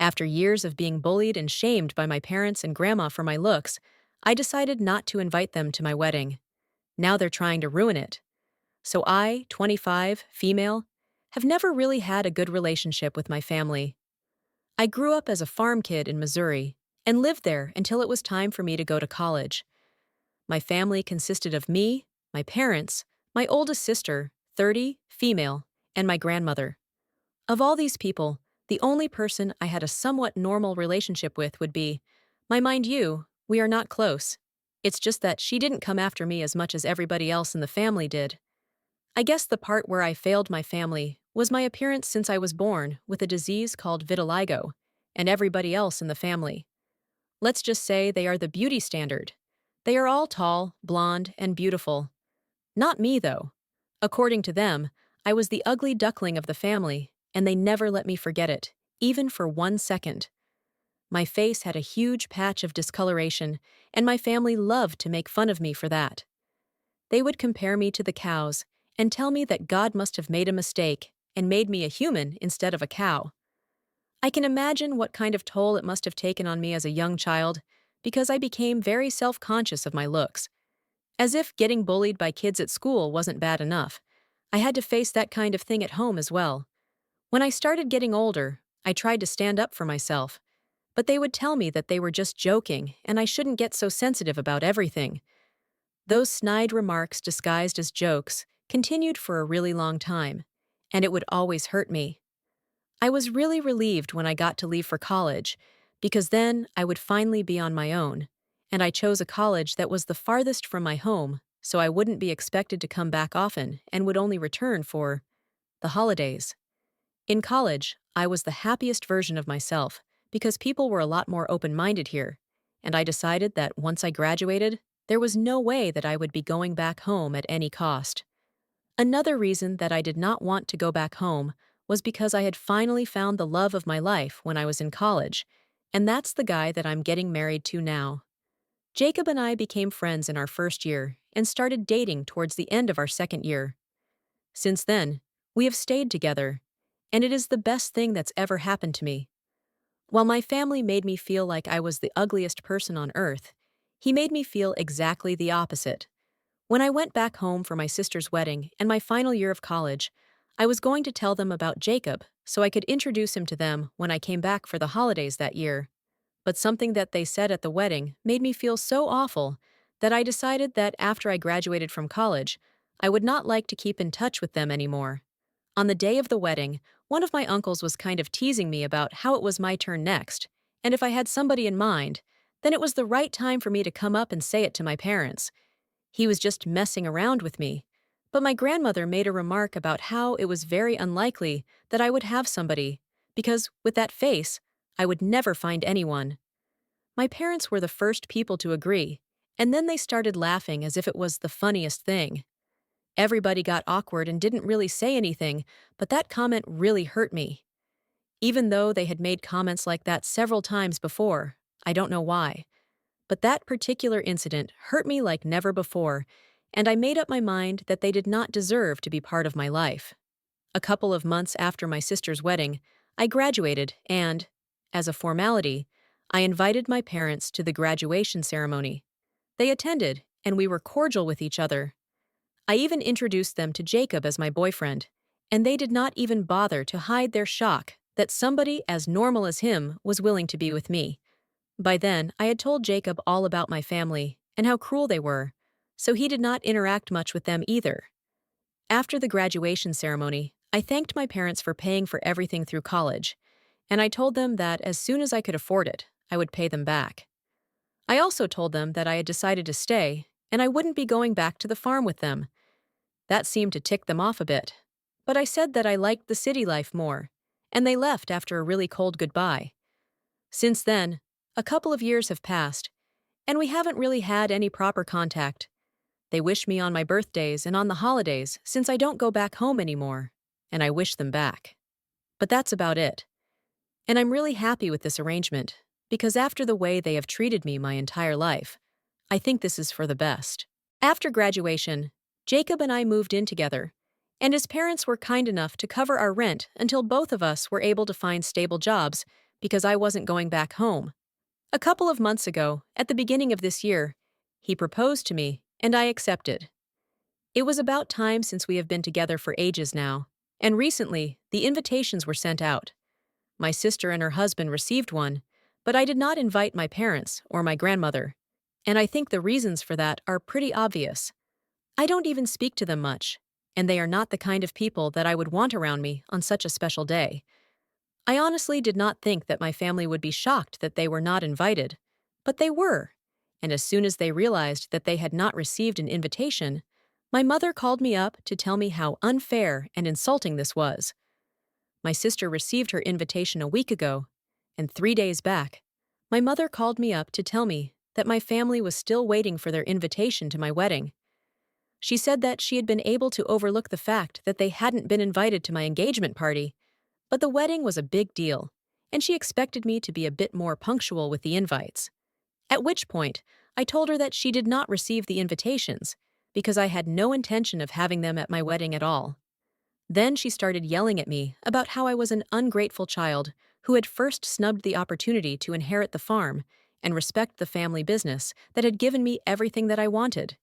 After years of being bullied and shamed by my parents and grandma for my looks, I decided not to invite them to my wedding. Now they're trying to ruin it. So I, 25, female, have never really had a good relationship with my family. I grew up as a farm kid in Missouri and lived there until it was time for me to go to college. My family consisted of me, my parents, my oldest sister, 30, female, and my grandmother. Of all these people, the only person I had a somewhat normal relationship with would be, mind you, we are not close. It's just that she didn't come after me as much as everybody else in the family did. I guess the part where I failed my family was my appearance since I was born with a disease called vitiligo, and everybody else in the family. Let's just say they are the beauty standard. They are all tall, blonde, and beautiful. Not me, though. According to them, I was the ugly duckling of the family, and they never let me forget it, even for 1 second. My face had a huge patch of discoloration, and my family loved to make fun of me for that. They would compare me to the cows and tell me that God must have made a mistake and made me a human instead of a cow. I can imagine what kind of toll it must have taken on me as a young child, because I became very self-conscious of my looks. As if getting bullied by kids at school wasn't bad enough, I had to face that kind of thing at home as well. When I started getting older, I tried to stand up for myself, but they would tell me that they were just joking and I shouldn't get so sensitive about everything. Those snide remarks disguised as jokes continued for a really long time, and it would always hurt me. I was really relieved when I got to leave for college, because then I would finally be on my own, and I chose a college that was the farthest from my home, so I wouldn't be expected to come back often and would only return for the holidays. In college, I was the happiest version of myself because people were a lot more open-minded here, and I decided that once I graduated, there was no way that I would be going back home at any cost. Another reason that I did not want to go back home was because I had finally found the love of my life when I was in college, and that's the guy that I'm getting married to now. Jacob and I became friends in our first year and started dating towards the end of our second year. Since then, we have stayed together, and it is the best thing that's ever happened to me. While my family made me feel like I was the ugliest person on earth, he made me feel exactly the opposite. When I went back home for my sister's wedding and my final year of college, I was going to tell them about Jacob so I could introduce him to them when I came back for the holidays that year. But something that they said at the wedding made me feel so awful that I decided that after I graduated from college, I would not like to keep in touch with them anymore. On the day of the wedding, one of my uncles was kind of teasing me about how it was my turn next, and if I had somebody in mind, then it was the right time for me to come up and say it to my parents. He was just messing around with me. But my grandmother made a remark about how it was very unlikely that I would have somebody, because with that face, I would never find anyone. My parents were the first people to agree, and then they started laughing as if it was the funniest thing. Everybody got awkward and didn't really say anything, but that comment really hurt me. Even though they had made comments like that several times before, I don't know why. But that particular incident hurt me like never before, and I made up my mind that they did not deserve to be part of my life. A couple of months after my sister's wedding, I graduated and, as a formality, I invited my parents to the graduation ceremony. They attended, and we were cordial with each other. I even introduced them to Jacob as my boyfriend, and they did not even bother to hide their shock that somebody as normal as him was willing to be with me. By then, I had told Jacob all about my family and how cruel they were, so he did not interact much with them either. After the graduation ceremony, I thanked my parents for paying for everything through college, and I told them that as soon as I could afford it, I would pay them back. I also told them that I had decided to stay, and I wouldn't be going back to the farm with them. That seemed to tick them off a bit, but I said that I liked the city life more, and they left after a really cold goodbye. Since then, a couple of years have passed, and we haven't really had any proper contact. They wish me on my birthdays and on the holidays since I don't go back home anymore, and I wish them back. But that's about it. And I'm really happy with this arrangement, because after the way they have treated me my entire life, I think this is for the best. After graduation, Jacob and I moved in together, and his parents were kind enough to cover our rent until both of us were able to find stable jobs, because I wasn't going back home. A couple of months ago, at the beginning of this year, he proposed to me, and I accepted. It was about time since we have been together for ages now, and recently, the invitations were sent out. My sister and her husband received one, but I did not invite my parents or my grandmother, and I think the reasons for that are pretty obvious. I don't even speak to them much, and they are not the kind of people that I would want around me on such a special day. I honestly did not think that my family would be shocked that they were not invited, but they were. And as soon as they realized that they had not received an invitation, my mother called me up to tell me how unfair and insulting this was. My sister received her invitation a week ago, and 3 days back, my mother called me up to tell me that my family was still waiting for their invitation to my wedding. She said that she had been able to overlook the fact that they hadn't been invited to my engagement party, but the wedding was a big deal, and she expected me to be a bit more punctual with the invites. At which point, I told her that she did not receive the invitations, because I had no intention of having them at my wedding at all. Then she started yelling at me about how I was an ungrateful child who had first snubbed the opportunity to inherit the farm and respect the family business that had given me everything that I wanted.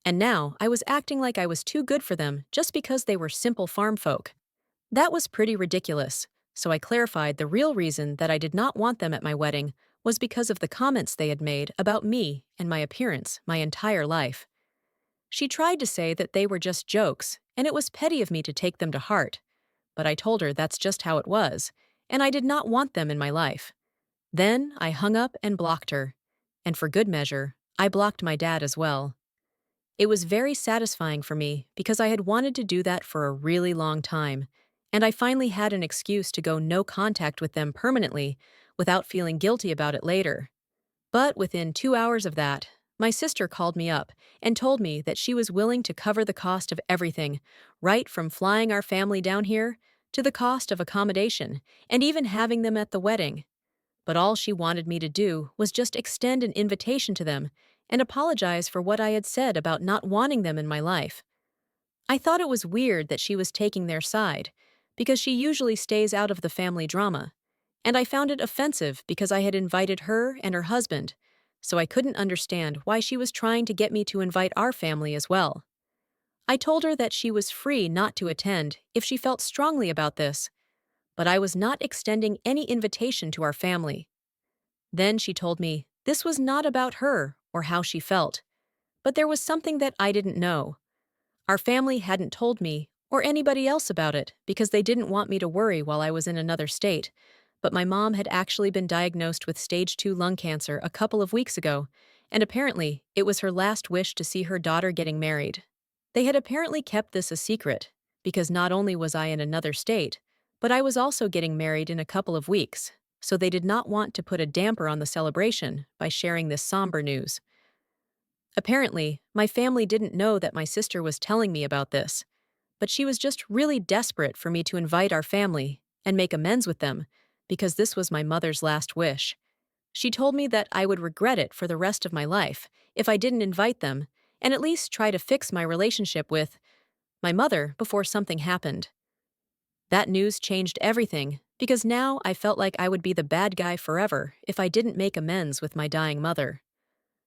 And now I was acting like I was too good for them just because they were simple farm folk. That was pretty ridiculous, so I clarified the real reason that I did not want them at my wedding was because of the comments they had made about me and my appearance my entire life. She tried to say that they were just jokes, and it was petty of me to take them to heart, but I told her that's just how it was, and I did not want them in my life. Then I hung up and blocked her, and for good measure, I blocked my dad as well. It was very satisfying for me because I had wanted to do that for a really long time, and I finally had an excuse to go no contact with them permanently without feeling guilty about it later. But within 2 hours of that, my sister called me up and told me that she was willing to cover the cost of everything, right from flying our family down here to the cost of accommodation and even having them at the wedding. But all she wanted me to do was just extend an invitation to them and apologize for what I had said about not wanting them in my life. I thought it was weird that she was taking their side, because she usually stays out of the family drama, and I found it offensive because I had invited her and her husband, so I couldn't understand why she was trying to get me to invite our family as well. I told her that she was free not to attend if she felt strongly about this, but I was not extending any invitation to our family. Then she told me this was not about her or how she felt, but there was something that I didn't know. Our family hadn't told me or anybody else about it because they didn't want me to worry while I was in another state, but my mom had actually been diagnosed with stage 2 lung cancer a couple of weeks ago, and apparently it was her last wish to see her daughter getting married. They had apparently kept this a secret, because not only was I in another state, but I was also getting married in a couple of weeks, so they did not want to put a damper on the celebration by sharing this somber news. Apparently, my family didn't know that my sister was telling me about this, but she was just really desperate for me to invite our family and make amends with them, because this was my mother's last wish. She told me that I would regret it for the rest of my life if I didn't invite them and at least try to fix my relationship with my mother before something happened. That news changed everything because now I felt like I would be the bad guy forever if I didn't make amends with my dying mother.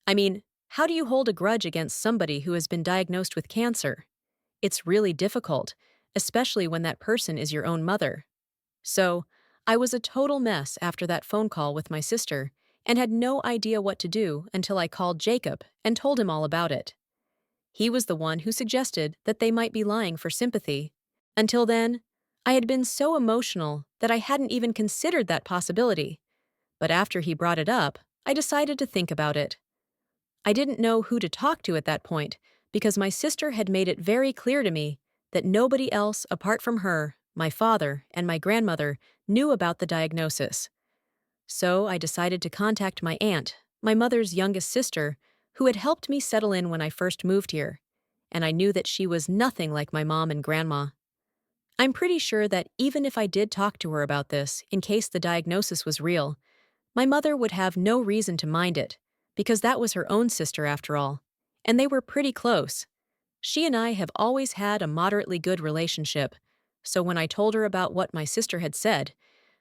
I mean, how do you hold a grudge against somebody who has been diagnosed with cancer? It's really difficult, especially when that person is your own mother. So, I was a total mess after that phone call with my sister and had no idea what to do until I called Jacob and told him all about it. He was the one who suggested that they might be lying for sympathy. Until then, I had been so emotional that I hadn't even considered that possibility. But after he brought it up, I decided to think about it. I didn't know who to talk to at that point because my sister had made it very clear to me that nobody else apart from her, my father, and my grandmother knew about the diagnosis. So I decided to contact my aunt, my mother's youngest sister, who had helped me settle in when I first moved here, and I knew that she was nothing like my mom and grandma. I'm pretty sure that even if I did talk to her about this, in case the diagnosis was real, my mother would have no reason to mind it, because that was her own sister after all, and they were pretty close. She and I have always had a moderately good relationship, so when I told her about what my sister had said,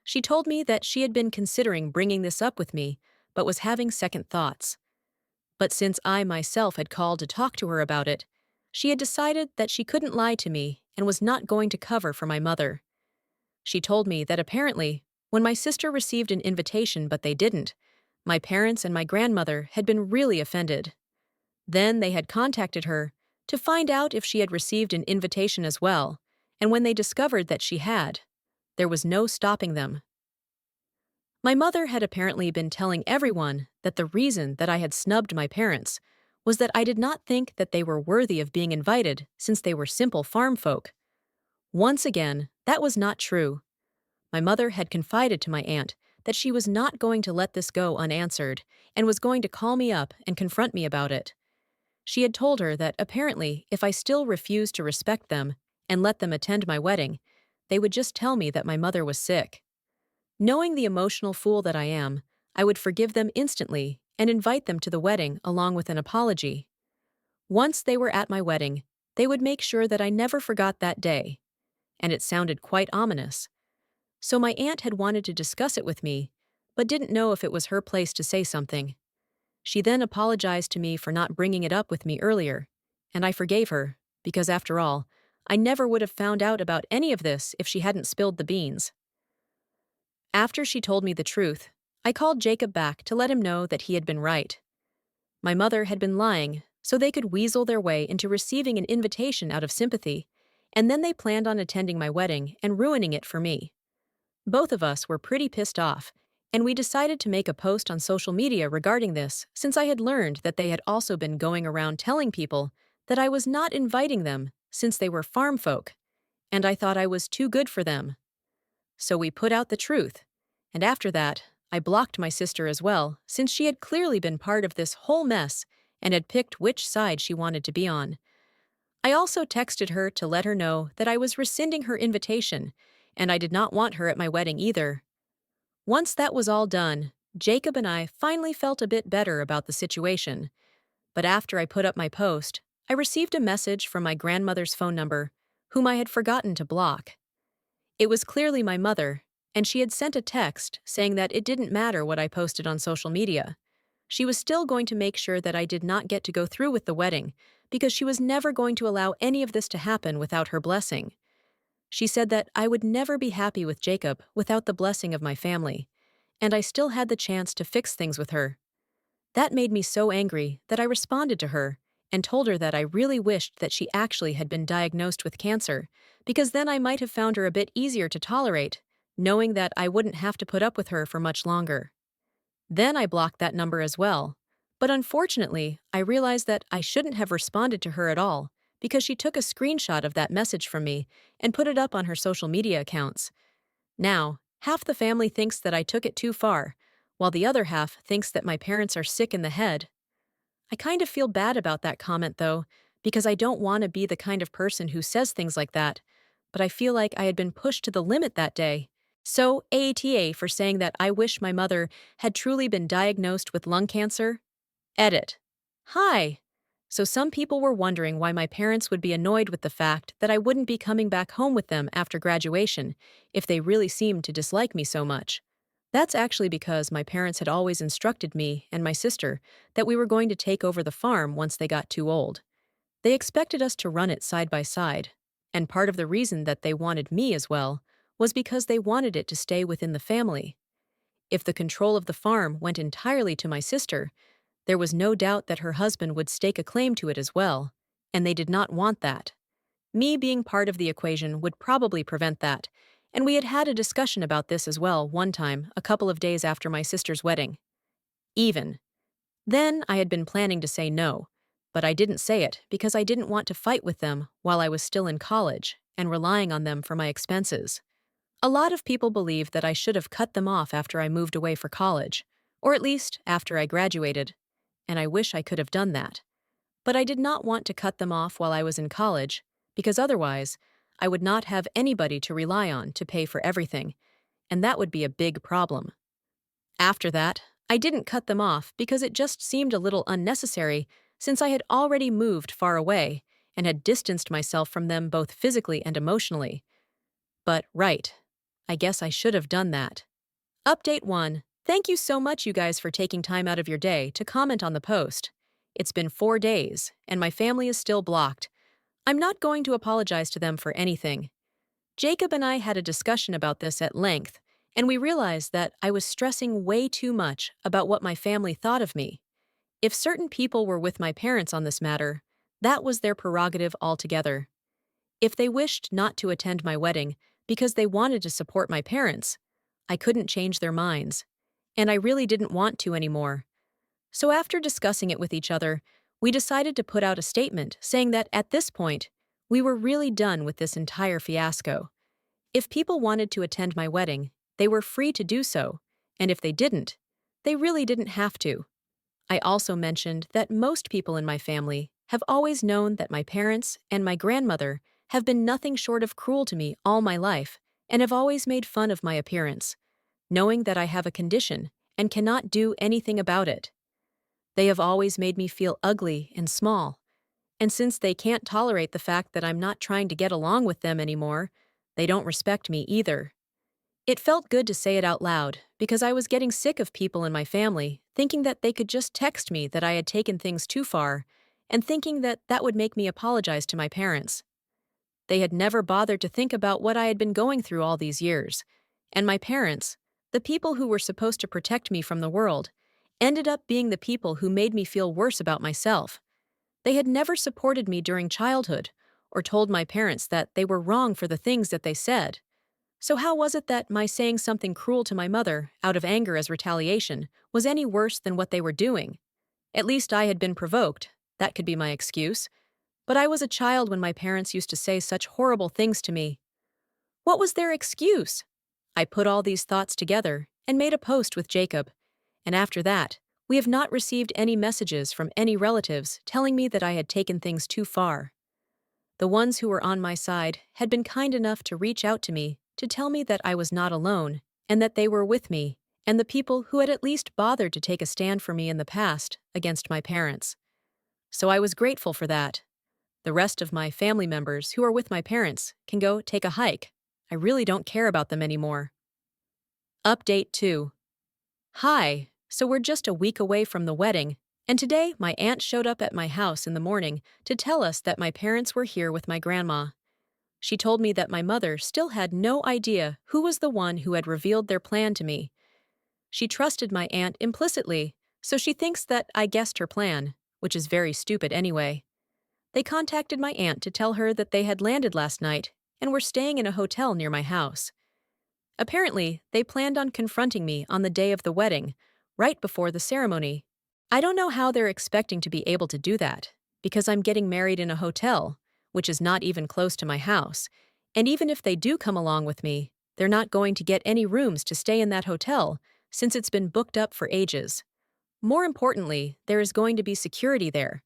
She told me that she had been considering bringing this up with me, but was having second thoughts. But since I myself had called to talk to her about it, she had decided that she couldn't lie to me and was not going to cover for my mother. She told me that apparently, when my sister received an invitation but they didn't, my parents and my grandmother had been really offended. Then they had contacted her to find out if she had received an invitation as well, and when they discovered that she had, there was no stopping them. My mother had apparently been telling everyone that the reason that I had snubbed my parents was that I did not think that they were worthy of being invited since they were simple farm folk. Once again, that was not true. My mother had confided to my aunt that she was not going to let this go unanswered and was going to call me up and confront me about it. She had told her that apparently if I still refused to respect them and let them attend my wedding, they would just tell me that my mother was sick. Knowing the emotional fool that I am, I would forgive them instantly and invite them to the wedding along with an apology. Once they were at my wedding, they would make sure that I never forgot that day. And it sounded quite ominous. So my aunt had wanted to discuss it with me, but didn't know if it was her place to say something. She then apologized to me for not bringing it up with me earlier, and I forgave her, because after all, I never would have found out about any of this if she hadn't spilled the beans. After she told me the truth, I called Jacob back to let him know that he had been right. My mother had been lying, so they could weasel their way into receiving an invitation out of sympathy, and then they planned on attending my wedding and ruining it for me. Both of us were pretty pissed off, and we decided to make a post on social media regarding this since I had learned that they had also been going around telling people that I was not inviting them since they were farm folk, and I thought I was too good for them. So we put out the truth, and after that, I blocked my sister as well since she had clearly been part of this whole mess and had picked which side she wanted to be on. I also texted her to let her know that I was rescinding her invitation, and I did not want her at my wedding either. Once that was all done, Jacob and I finally felt a bit better about the situation. But after I put up my post, I received a message from my grandmother's phone number, whom I had forgotten to block. It was clearly my mother, and she had sent a text saying that it didn't matter what I posted on social media. She was still going to make sure that I did not get to go through with the wedding, because she was never going to allow any of this to happen without her blessing. She said that I would never be happy with Jacob without the blessing of my family, and I still had the chance to fix things with her. That made me so angry that I responded to her and told her that I really wished that she actually had been diagnosed with cancer, because then I might have found her a bit easier to tolerate, knowing that I wouldn't have to put up with her for much longer. Then I blocked that number as well, but unfortunately, I realized that I shouldn't have responded to her at all, because she took a screenshot of that message from me and put it up on her social media accounts. Now, half the family thinks that I took it too far, while the other half thinks that my parents are sick in the head. I kind of feel bad about that comment, though, because I don't want to be the kind of person who says things like that, but I feel like I had been pushed to the limit that day. So, AATA for saying that I wish my mother had truly been diagnosed with lung cancer. Edit. Hi. So some people were wondering why my parents would be annoyed with the fact that I wouldn't be coming back home with them after graduation if they really seemed to dislike me so much. That's actually because my parents had always instructed me and my sister that we were going to take over the farm once they got too old. They expected us to run it side by side, and part of the reason that they wanted me as well was because they wanted it to stay within the family. If the control of the farm went entirely to my sister, there was no doubt that her husband would stake a claim to it as well, and they did not want that. Me being part of the equation would probably prevent that, and we had had a discussion about this as well one time a couple of days after my sister's wedding. Even. Then I had been planning to say no, but I didn't say it because I didn't want to fight with them while I was still in college and relying on them for my expenses. A lot of people believe that I should have cut them off after I moved away for college, or at least after I graduated, and I wish I could have done that. But I did not want to cut them off while I was in college, because otherwise, I would not have anybody to rely on to pay for everything, and that would be a big problem. After that, I didn't cut them off because it just seemed a little unnecessary since I had already moved far away and had distanced myself from them both physically and emotionally. But right. I guess I should have done that. Update 1. Thank you so much, you guys, for taking time out of your day to comment on the post. It's been 4 days, and my family is still blocked. I'm not going to apologize to them for anything. Jacob and I had a discussion about this at length, and we realized that I was stressing way too much about what my family thought of me. If certain people were with my parents on this matter, that was their prerogative altogether. If they wished not to attend my wedding because they wanted to support my parents, I couldn't change their minds, and I really didn't want to anymore. So after discussing it with each other, we decided to put out a statement saying that at this point, we were really done with this entire fiasco. If people wanted to attend my wedding, they were free to do so, and if they didn't, they really didn't have to. I also mentioned that most people in my family have always known that my parents and my grandmother have been nothing short of cruel to me all my life and have always made fun of my appearance, knowing that I have a condition and cannot do anything about it. They have always made me feel ugly and small, and since they can't tolerate the fact that I'm not trying to get along with them anymore, they don't respect me either. It felt good to say it out loud because I was getting sick of people in my family thinking that they could just text me that I had taken things too far and thinking that that would make me apologize to my parents. They had never bothered to think about what I had been going through all these years, and my parents, the people who were supposed to protect me from the world, ended up being the people who made me feel worse about myself. They had never supported me during childhood or told my parents that they were wrong for the things that they said. So how was it that my saying something cruel to my mother out of anger as retaliation was any worse than what they were doing? At least I had been provoked. That could be my excuse. But I was a child when my parents used to say such horrible things to me. What was their excuse? I put all these thoughts together and made a post with Jacob. And after that, we have not received any messages from any relatives telling me that I had taken things too far. The ones who were on my side had been kind enough to reach out to me to tell me that I was not alone and that they were with me, and the people who had at least bothered to take a stand for me in the past against my parents. So I was grateful for that. The rest of my family members who are with my parents can go take a hike. I really don't care about them anymore. Update 2. Hi, so we're just a week away from the wedding, and today my aunt showed up at my house in the morning to tell us that my parents were here with my grandma. She told me that my mother still had no idea who was the one who had revealed their plan to me. She trusted my aunt implicitly, so she thinks that I guessed her plan, which is very stupid anyway. They contacted my aunt to tell her that they had landed last night and were staying in a hotel near my house. Apparently, they planned on confronting me on the day of the wedding, right before the ceremony. I don't know how they're expecting to be able to do that, because I'm getting married in a hotel, which is not even close to my house, and even if they do come along with me, they're not going to get any rooms to stay in that hotel since it's been booked up for ages. More importantly, there is going to be security there.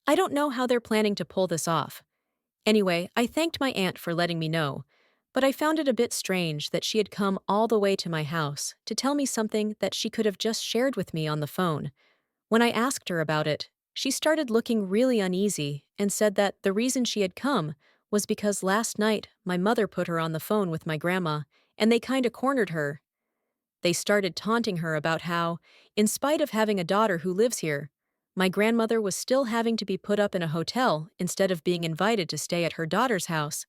I don't know how they're planning to pull this off. Anyway, I thanked my aunt for letting me know, but I found it a bit strange that she had come all the way to my house to tell me something that she could have just shared with me on the phone. When I asked her about it, she started looking really uneasy and said that the reason she had come was because last night my mother put her on the phone with my grandma, and they kinda cornered her. They started taunting her about how, in spite of having a daughter who lives here, my grandmother was still having to be put up in a hotel instead of being invited to stay at her daughter's house.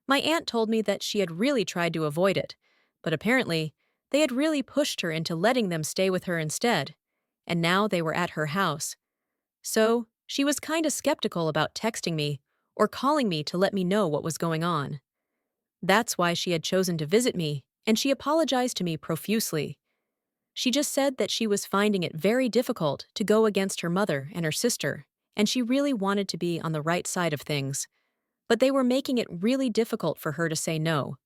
My aunt told me that she had really tried to avoid it, but apparently, they had really pushed her into letting them stay with her instead, and now they were at her house. So, she was kinda skeptical about texting me or calling me to let me know what was going on. That's why she had chosen to visit me, and she apologized to me profusely. She just said that she was finding it very difficult to go against her mother and her sister, and she really wanted to be on the right side of things. But they were making it really difficult for her to say no.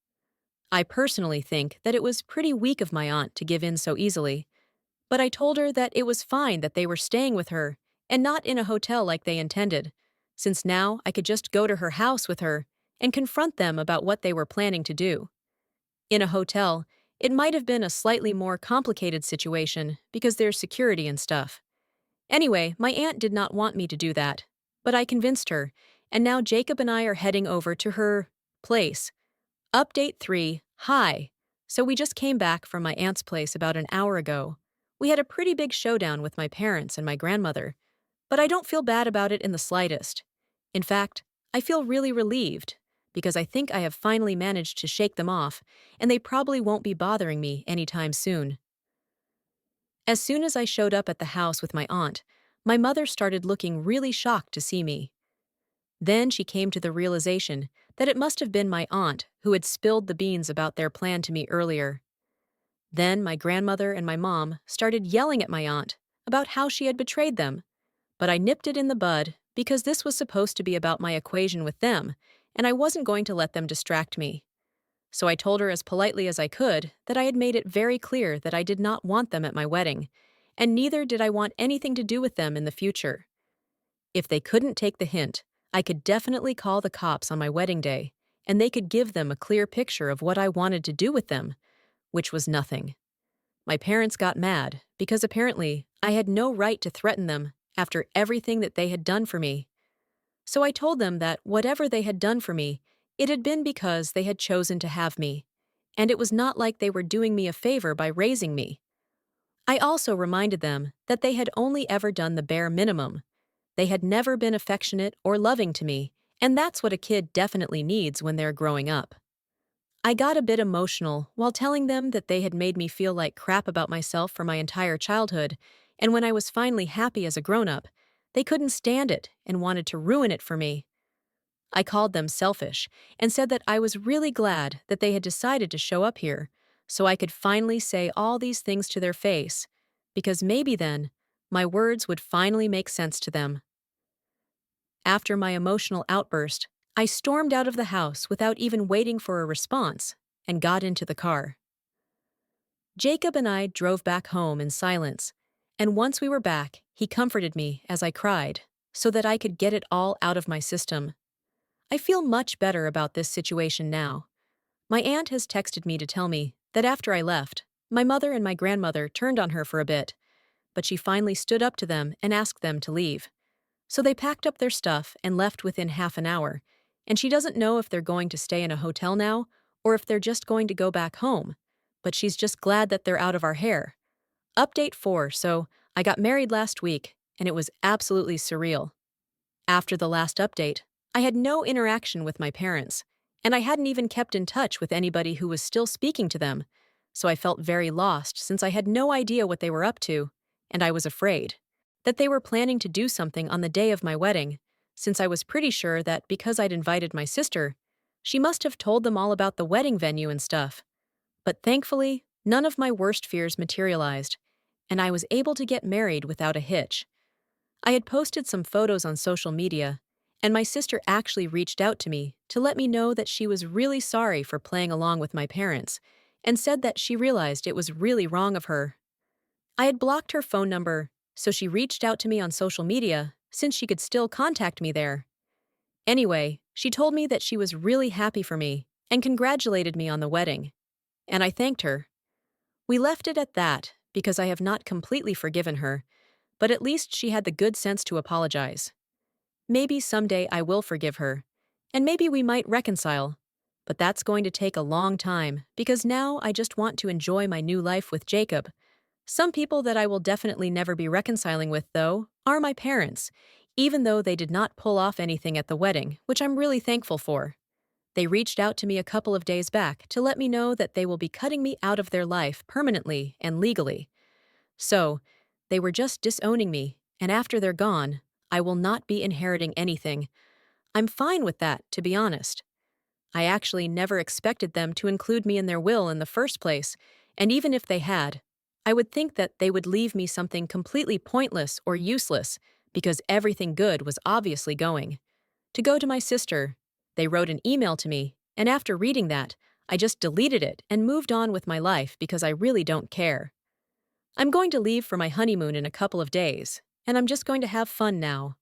I personally think that it was pretty weak of my aunt to give in so easily, but I told her that it was fine that they were staying with her and not in a hotel like they intended, since now I could just go to her house with her and confront them about what they were planning to do. In a hotel, it might have been a slightly more complicated situation because there's security and stuff. Anyway, my aunt did not want me to do that, but I convinced her, and now Jacob and I are heading over to her place. Update 3. Hi. So we just came back from my aunt's place about an hour ago. We had a pretty big showdown with my parents and my grandmother, but I don't feel bad about it in the slightest. In fact, I feel really relieved because I think I have finally managed to shake them off, and they probably won't be bothering me anytime soon. As soon as I showed up at the house with my aunt, my mother started looking really shocked to see me. Then she came to the realization that it must have been my aunt who had spilled the beans about their plan to me earlier. Then my grandmother and my mom started yelling at my aunt about how she had betrayed them, but I nipped it in the bud because this was supposed to be about my equation with them, and I wasn't going to let them distract me. So I told her as politely as I could that I had made it very clear that I did not want them at my wedding, and neither did I want anything to do with them in the future. If they couldn't take the hint, I could definitely call the cops on my wedding day, and they could give them a clear picture of what I wanted to do with them, which was nothing. My parents got mad because apparently I had no right to threaten them after everything that they had done for me. So I told them that whatever they had done for me, it had been because they had chosen to have me, and it was not like they were doing me a favor by raising me. I also reminded them that they had only ever done the bare minimum. They had never been affectionate or loving to me, and that's what a kid definitely needs when they're growing up. I got a bit emotional while telling them that they had made me feel like crap about myself for my entire childhood, and when I was finally happy as a grown-up, they couldn't stand it and wanted to ruin it for me. I called them selfish and said that I was really glad that they had decided to show up here so I could finally say all these things to their face, because maybe then my words would finally make sense to them. After my emotional outburst, I stormed out of the house without even waiting for a response and got into the car. Jacob and I drove back home in silence, and once we were back, he comforted me as I cried so that I could get it all out of my system. I feel much better about this situation now. My aunt has texted me to tell me that after I left, my mother and my grandmother turned on her for a bit, but she finally stood up to them and asked them to leave. So they packed up their stuff and left within half an hour, and she doesn't know if they're going to stay in a hotel now or if they're just going to go back home, but she's just glad that they're out of our hair. Update 4. So I got married last week, and it was absolutely surreal. After the last update, I had no interaction with my parents, and I hadn't even kept in touch with anybody who was still speaking to them, so I felt very lost since I had no idea what they were up to, and I was afraid that they were planning to do something on the day of my wedding, since I was pretty sure that because I'd invited my sister, she must have told them all about the wedding venue and stuff. But thankfully, none of my worst fears materialized, and I was able to get married without a hitch. I had posted some photos on social media, and my sister actually reached out to me to let me know that she was really sorry for playing along with my parents, and said that she realized it was really wrong of her. I had blocked her phone number, so she reached out to me on social media since she could still contact me there. Anyway, she told me that she was really happy for me and congratulated me on the wedding, and I thanked her. We left it at that because I have not completely forgiven her, but at least she had the good sense to apologize. Maybe someday I will forgive her, and maybe we might reconcile, but that's going to take a long time because now I just want to enjoy my new life with Jacob. Some people that I will definitely never be reconciling with, though, are my parents, even though they did not pull off anything at the wedding, which I'm really thankful for. They reached out to me a couple of days back to let me know that they will be cutting me out of their life permanently and legally. So, they were just disowning me, and after they're gone, I will not be inheriting anything. I'm fine with that, to be honest. I actually never expected them to include me in their will in the first place, and even if they had, I would think that they would leave me something completely pointless or useless because everything good was obviously going to go to my sister. They wrote an email to me, and after reading that, I just deleted it and moved on with my life because I really don't care. I'm going to leave for my honeymoon in a couple of days, and I'm just going to have fun now.